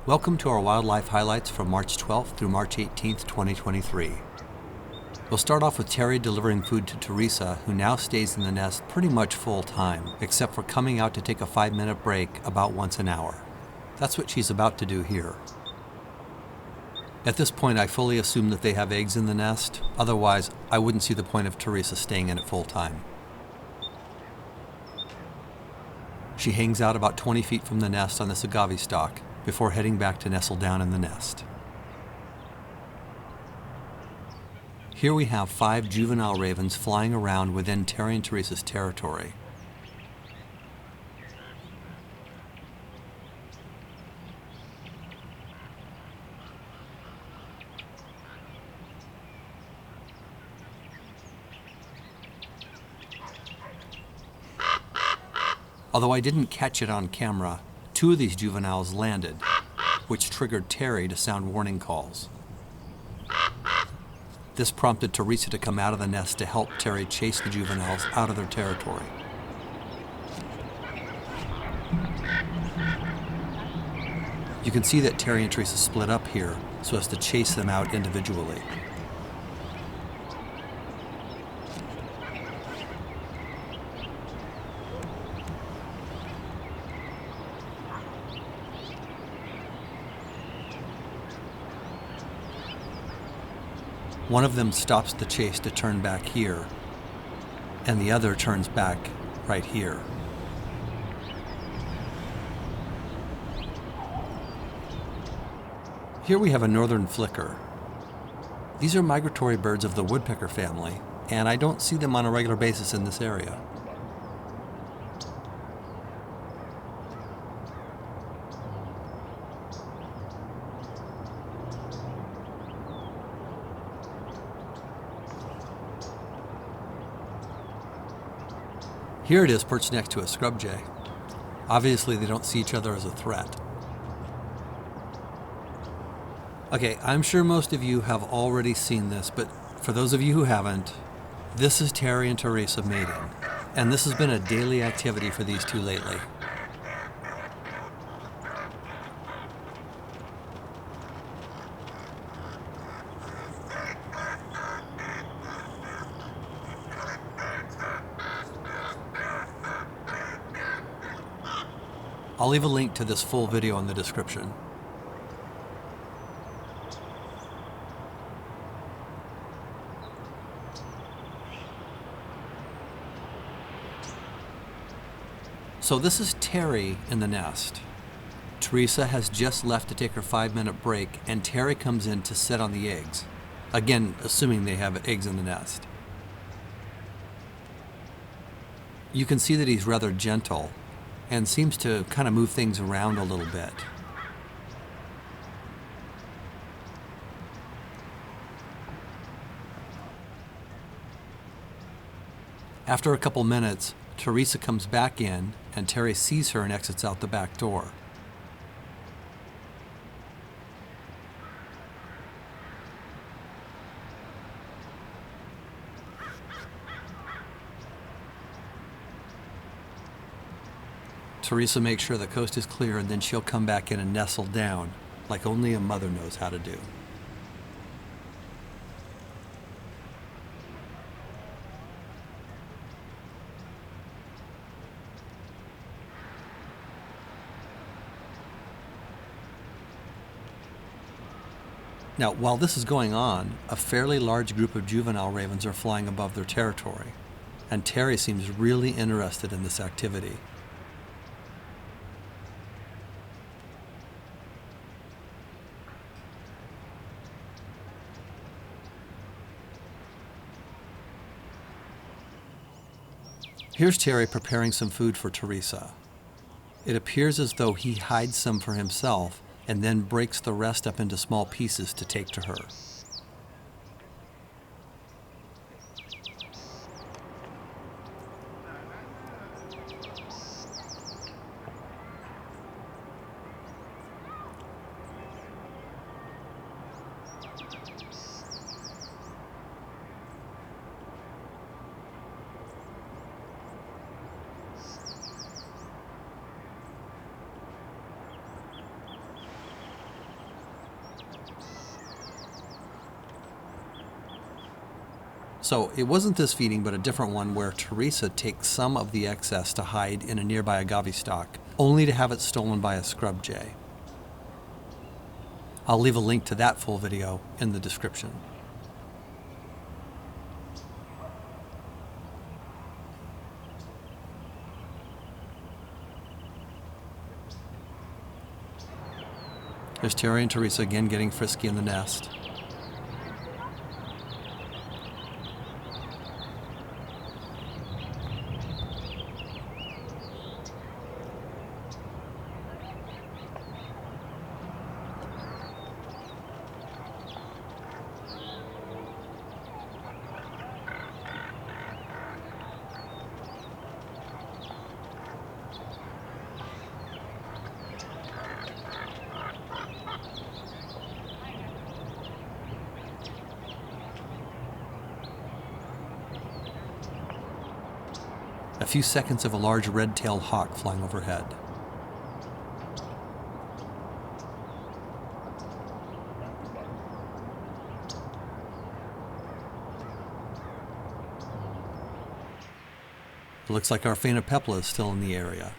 Welcome to our wildlife highlights from March 12th through March 18th, 2023. We'll start off with Terry delivering food to Teresa, who now stays in the nest pretty much full time, except for coming out to take a 5-minute break about once an hour. That's what she's about to do here. At this point, I fully assume that they have eggs in the nest. Otherwise, I wouldn't see the point of Teresa staying in it full time. She hangs out about 20 feet from the nest on this agave stalk before heading back to nestle down in the nest. Here we have 5 juvenile ravens flying around within Terry and Teresa's territory. Although I didn't catch it on camera, 2 of these juveniles landed, which triggered Terry to sound warning calls. This prompted Teresa to come out of the nest to help Terry chase the juveniles out of their territory. You can see that Terry and Teresa split up here so as to chase them out individually. One of them stops the chase to turn back here, and the other turns back right here. Here we have a northern flicker. These are migratory birds of the woodpecker family, and I don't see them on a regular basis in this area. Here it is perched next to a scrub jay. Obviously they don't see each other as a threat. Okay, I'm sure most of you have already seen this, but for those of you who haven't, this is Terry and Teresa mating, and this has been a daily activity for these 2 lately. I'll leave a link to this full video in the description. So this is Terry in the nest. Teresa has just left to take her 5-minute break, and Terry comes in to sit on the eggs. Again, assuming they have eggs in the nest. You can see that he's rather gentle and seems to kind of move things around a little bit. After a couple minutes, Teresa comes back in, and Terry sees her and exits out the back door. Teresa makes sure the coast is clear, and then she'll come back in and nestle down, like only a mother knows how to do. Now, while this is going on, a fairly large group of juvenile ravens are flying above their territory, and Terry seems really interested in this activity. Here's Terry preparing some food for Teresa. It appears as though he hides some for himself and then breaks the rest up into small pieces to take to her. So it wasn't this feeding, but a different one where Teresa takes some of the excess to hide in a nearby agave stalk, only to have it stolen by a scrub jay. I'll leave a link to that full video in the description. There's Terry and Teresa again getting frisky in the nest. A few seconds of a large red-tailed hawk flying overhead. It looks like our phainopepla is still in the area.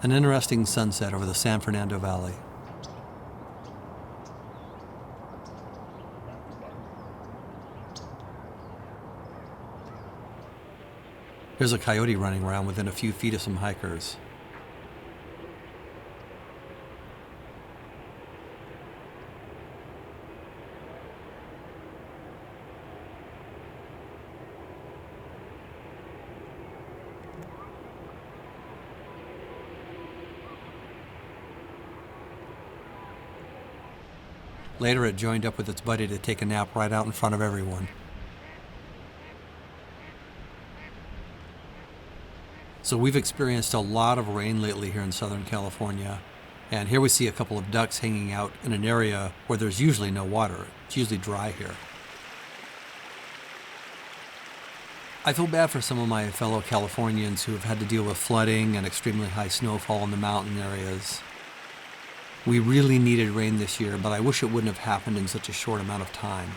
An interesting sunset over the San Fernando Valley. There's a coyote running around within a few feet of some hikers. Later, it joined up with its buddy to take a nap right out in front of everyone. So we've experienced a lot of rain lately here in Southern California, and here we see a couple of ducks hanging out in an area where there's usually no water. It's usually dry here. I feel bad for some of my fellow Californians who have had to deal with flooding and extremely high snowfall in the mountain areas. We really needed rain this year, but I wish it wouldn't have happened in such a short amount of time.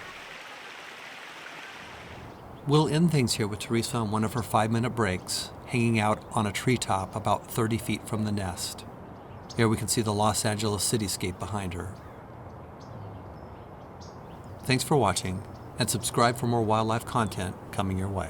We'll end things here with Teresa on one of her 5-minute breaks, hanging out on a treetop about 30 feet from the nest. Here we can see the Los Angeles cityscape behind her. Thanks for watching, and subscribe for more wildlife content coming your way.